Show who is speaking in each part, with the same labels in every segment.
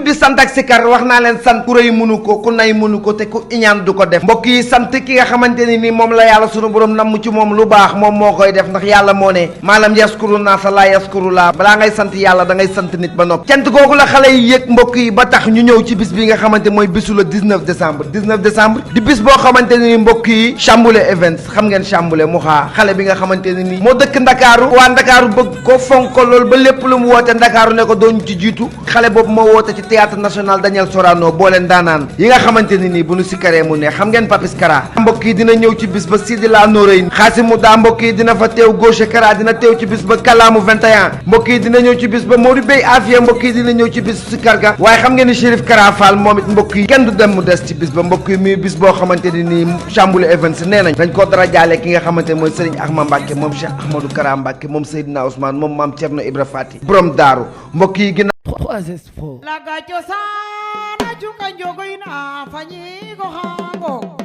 Speaker 1: di sant ak sikar wax naa leen sant ku rëy mënu ko ku nay mënu ko te ku iñaan du ko def mbokk yi sant ki nga xamante ne ni moom la yàlla sunu borom namm ci moom lu baax moom moo koy def ndax yàlla moo ne maalam yaskuru naasa laa yaskuru laa balaa ngay sant yàlla da ngay sant nit ba noppi cant googu la xale yi yëg mbokk yi ba tax ñu ñëw ci bis bi nga xamante mooy bisu le 19 décembre di bis boo xamante ne ni mbokk yi Chamboulé Events xam ngeen Chamboulé mu xaa xale bi nga xamante ne ni moo dëkk Ndakaaru waa Ndakaaru bëgg ko fonk ko loolu ba lépp lu mu woote Ndakaaru ne ko doon ci jiitu xale boobu moo woote ci théâtre national Daniel Sorano boo leen daanaan yi nga xamante ne nii bu nu sikkaree mu ne xam ngeen Papis Kara mbokk yi dina ñëw ci bis ba Sidi la Noorey Xaasimu daa mbokk yi dina fa teew Gauche Kara dina teew ci bis ba Kalaamu 21 mbokk yi dina ñëw ci bis ba Modou Bey Afia mbokk yi dina ñëw ci bis sikkar ga waaye xam ngeen ni Chérif Kara Fall moom it mbokk yi kenn du dem mu des ci bis ba mbokk yi muy bis boo xamante ne nii Chamboulé Events nee nañ dañ ko dara jaale ki nga xamante ne mooy Serigne Ahmad Mbacke moom Cheikh Ahmadou Kara Mbacke moom Seydina Ousmane moom maam Thierno Ibra Fati borom daaru mbokk yi gën
Speaker 2: laga cosaan cuka njogoyna fañi ko xango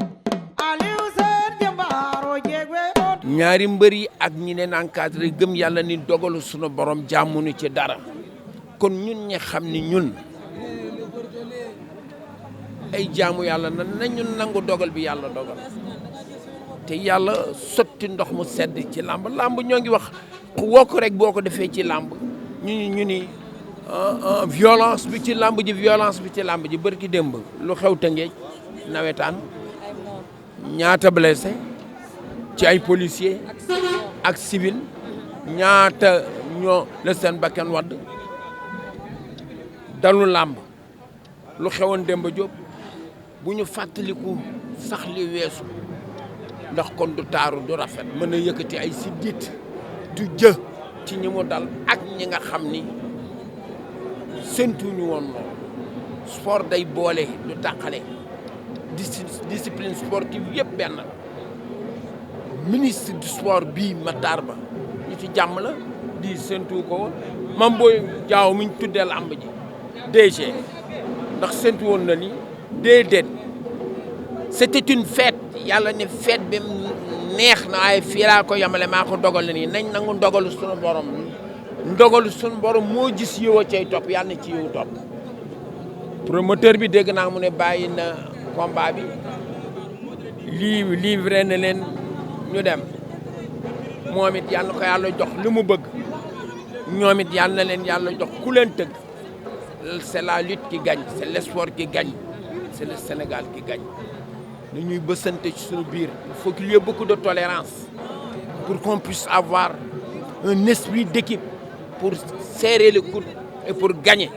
Speaker 2: Aliou Sène jëmbaaro jegwe
Speaker 3: ñaari mbër yi ak ñi leen encadré gëm yàlla ni dogalu sunu borom jàmmunu ci dara kon ñun ñi xam ni ñun ay jaamu yàlla nañu nangu dogal bi yàlla dogal te yàlla sotti ndox mu sedd ci làmb ñoo ngi wax woo ko rek boo ko defee ci làmb ñu ni violence bi ci làmb ji bërki démb lu xew Tëngéej nawetaan ñaata blessé ci ay policiers ak civil ñaata ñoo la seen bakkan wadd dalu làmb lu xewoon Demba Diop bu ñu fàttaliku sax li weesu ndax kon du taaru du rafet mën a yëkkati ay siddit du jë ci ñi mu dal ak ñi nga xam ni séntuñu woon loolu sport day boole du tàqale discipline sportive yëpp benn la ministre du sport bii Matar Ba ñu ci jàmm la di séntu ko woon Mame Boye Diao mi ñu tuddee làmb ji DG ndax séntu woon na ni déedéet c'était une fête yàlla ne fête bi neex na waaye fii laa ko yamale maa ko dogal na nii nañ nangu ndogalu sunu borom moo gis yow a cay topp yàlla na ci yow topp promoteur bi dégg naa mu ne bàyyi na combat bi livré na leen ñu dem moom it yàlla na ko yàlla jox li mu bëgg ñoom it yàlla na leen yàlla jox ku leen tëgg c'est la lutte qui gagne c'est l'espoir qui gagne c'est le Sénégal qui gagne nu ñuy bësante ci suñu biir il faut qu'il y ait beaucoup de tolérance pour qu'on puisse avoir un esprit d'équipe pour serrer le coude et pour gagner.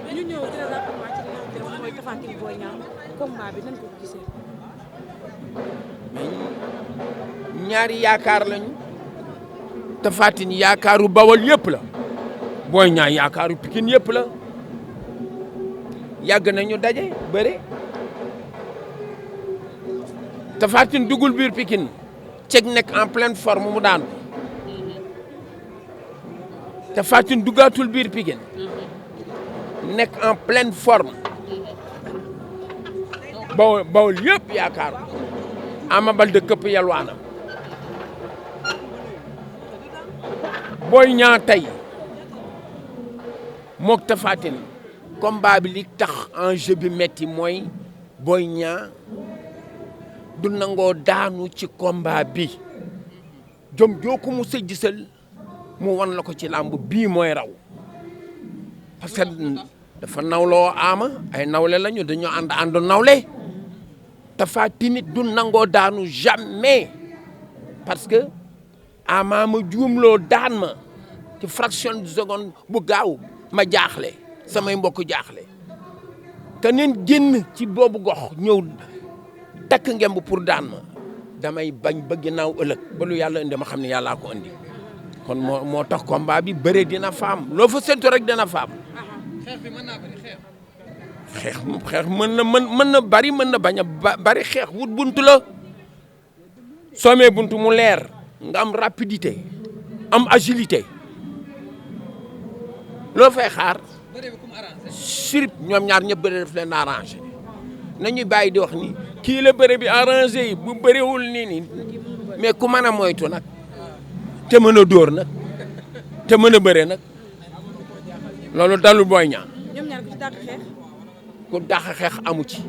Speaker 4: dañu ñëw très rapidement ci li nga xam ne mooy Tapha Tine Boy Niang combat bi nan ko gisee.
Speaker 3: ñaari yaakaar lañu Tapha Tine yaakaaru Bawol yëpp la Boy Niang yaakaaru Pikine yëpp la yàgg nañu daje bëre Tapha Tine dugul biir Pikine ceg nekk en pleine forme mu daanu Tapha Tine duggaatul biir Pikine nekk en pleine forme Bawol yëpp yaakaaru Ama Baldé këpp yalwaanam Boy Niang tey mook Tapha Tine combat bi li tax enjeu bi metti mooy Boy Niang du nangoo daanu ci combat bi jom jooku mu sa gisal mu wan la ko ci làmb bii mooy raw parce que dafa nawloo Ama ay nawle lañu dañoo ànd nawle Tapha Tine du nangoo daanu jamais parce que Ama ma juumloo daan ma ci fraction de seconde bu gaaw ma jaaxle samay mbokk jaaxle te neen génn ci boobu gox ñëw takk ngemb pour daan ma damay bañ ba ginnaaw ëllëg ba lu yàlla indi ma xam ne yàllaa ko indi kon moo tax combat bi bëre dina faam loo fa séntu rek dina faam.
Speaker 5: xeex bi mën naa bëri
Speaker 3: xeex mën na bari mën na bañ a bari xeex wut buntu la soo amee buntu mu leer nga am rapidité am agilité loo fay xaar surip ñoom ñaar ñëpp bëre def leen arrangé nañuy bàyyi di wax ni kii la bëre bi arrangé yi bu bëriwul nii mais ku mën a moytu nag te mën a dóor nag te mën a bëre nag loolu dalul Boy Niang.
Speaker 4: ñoom ñaar ku ci dàq xeex.
Speaker 3: ku dàq xeex amu ci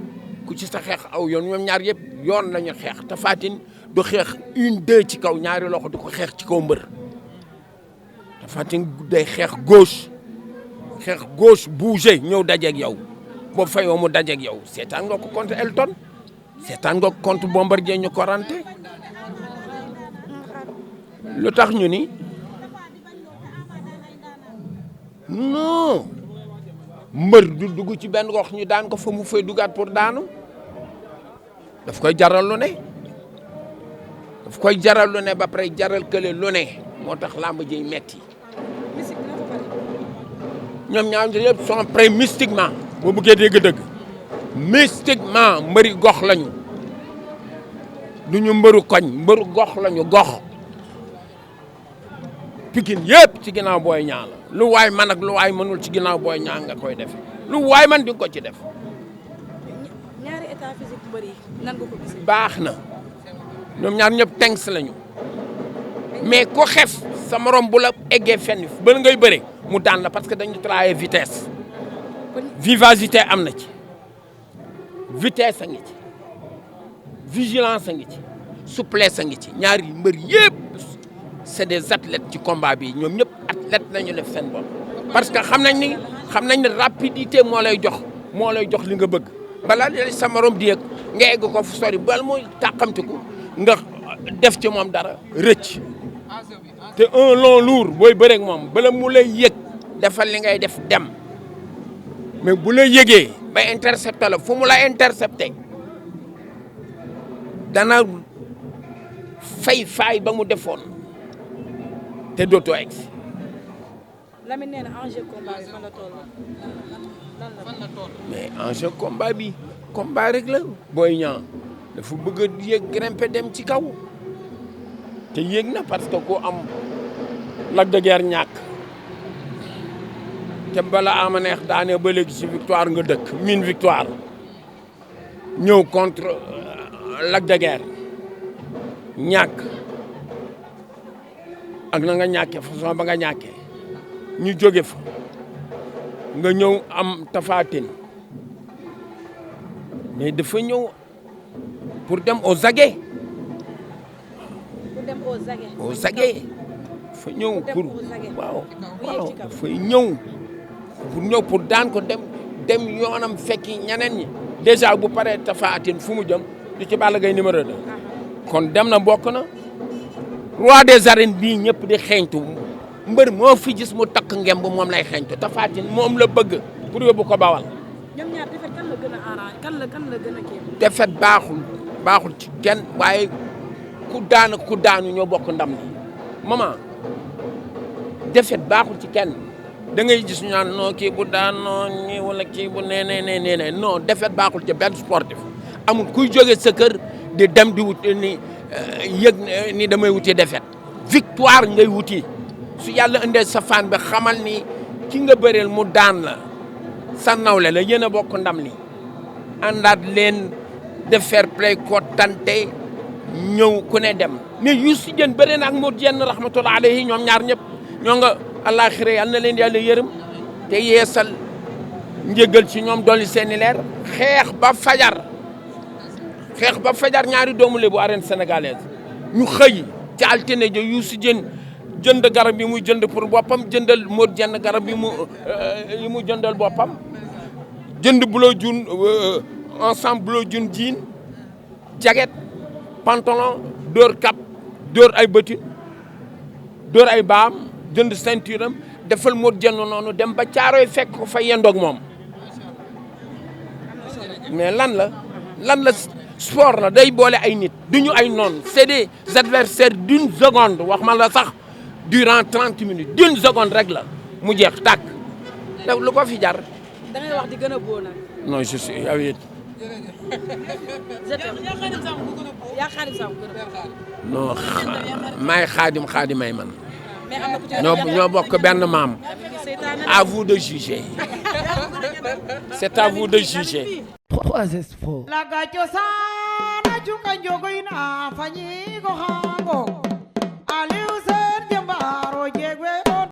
Speaker 3: ku ci sa xeex aw yoon ñoom ñaar yëpp yoon lañu xeex Tapha Tine du xeex 1-2 ci kaw ñaari loxo du ko xeex ci kaw mbër Tapha Tine day xeex gauche bouger ñëw dajeeg yow boo fayoo mu dajeeg yow seetaan nga ko contre Elton seetaan nga ko contre Bombardier ñu ko rante lu tax ñu ni non mbër du dugg ci benn gox ñu daan ko fa mu fay dugaat pour daanu daf koy jaral lu ne ba pare jaral kële lu ne moo tax làmb ji metti ñoom ñaar yëpp sont prêts mystiquement boo bëggee dégg-dëgg mystiquement mbëri gox lañu du ñu mbëru koñ mbëru gox lañu gox Pikine yëpp ci ginnaaw Boy Niang la lu waay man ak lu waay mënul ci ginnaaw Boy Niang nga koy def lu waay man di nga ko ci def.
Speaker 4: ñaari état physique mbër yi nan nga ko gisee.
Speaker 3: baax na ñoom ñaar ñëpp tengs lañu mais ku xef sa morom bu la eggee fenn ba ngay bëre mu daan la parce que dañu travailler vitesse vivacité am na ci vitesse a ngi ci vigilance a ngi ci souplesse a ngi ci ñaari mbër yëpp c'est des athlètes ci combat bi ñoom ñëpp athlète nañu def seen bopp parce que xam nañ ni rapidité moo lay jox li nga bëgg balaa li sa morom di yëg nga egg ko fu sori bal mooy tàqamtiku nga def ci moom dara rëcc te un long lourd booy bëreeg moom bala mu lay yëg defal li ngay def dem mais bu lay yëgee ba intercepté la fu mu la intercepté dana fay ba mu defoon te dootoo egg si.
Speaker 4: Lamine nee na enjeu combat bi fan la toll.
Speaker 3: mais enjeu combat bi combat rek la Boy Niang dafa bëgg a yéeg grimper dem ci kaw te yéeg na parce que ku am Lac de Guiers ñàkk te bala ama neex daane ba léegi ci victoire nga dëkk mine victoire ñëw contre Lac de Guiers ñàkk ak na nga ñàkkee façon ba nga ñàkkee ñu jóge fa nga ñëw am Tapha Tine mais dafa ñëw pour dem aux aguets. aux aguets dafa ñëw pour waaw dafay ñëw pour daan ko dem yoonam fekki ñeneen ñi déjà bu paree Tapha Tine fu mu jëm du ci Balla Gaye numéro 2 kon dem na bokk na roi des arènes bii ñëpp di xeeñtu mbër moo fi gis mu takk ngemb moom lay xeeñtu Tapha Tine moom la bëgg pour yóbbu ko Bawal.
Speaker 4: ñoom ñaar defet kan la gën a arrangé kan la gën a kii.
Speaker 3: defet baaxul ci kenn waaye ku daanu ñoo bokk ndam li maman defet baaxul ci kenn da ngay gis ñu naan non kii bu daanoo ñi wala kii bu nee non defet baaxul ci benn sportif amul kuy jóge sa kër di dem di wut ni yëg ni damay wuti defet victoire ngay wuti su yàlla indee sa fan bi xamal ni ki nga bëreel mu daan la sa nawle la yéen a bokk ndam li àndaat leen de fair play ko tante ñëw ku ne dem mais Youssou Dieng bëri na ak Modou Dieng rahmatullah alayhi ñoom ñaar ñëpp ñoo nga àllaaxira yal na leen yàlla yërëm te yeesal njëgal ci ñoom dolli seeni leer xeex ba fajar ñaari doomu Lebu arène sénégalaise ñu xëy ci altine jo Youssou Dieng jënd garab yi muy jënd pour boppam jëndal Modou Dieng garab yi mu jëndal boppam jënd bulo jun ensemble bulo jun jean jaget pantalon dóor cap dóor ay bëti dóor ay baam jënd ceinture am defal Modou Dieng noonu dem ba Caaroy fekk ko fa yendoog moom mais lan la sport la day boole ay nit duñu ay noon c'est des adversaires d'une seconde wax ma la sax durant 30 minutes d'une seconde rek la mu jeex tàkk lu ko fi jar.
Speaker 4: da ngay wax di gën a boo nag.
Speaker 3: non je suis yow it. non maay xaadim ay man. ñoo bokk benn maam. à vous de juger. c'est à vous de juger.
Speaker 2: 3S Pro. Laga cosaan a juka njogoy na fañi go xango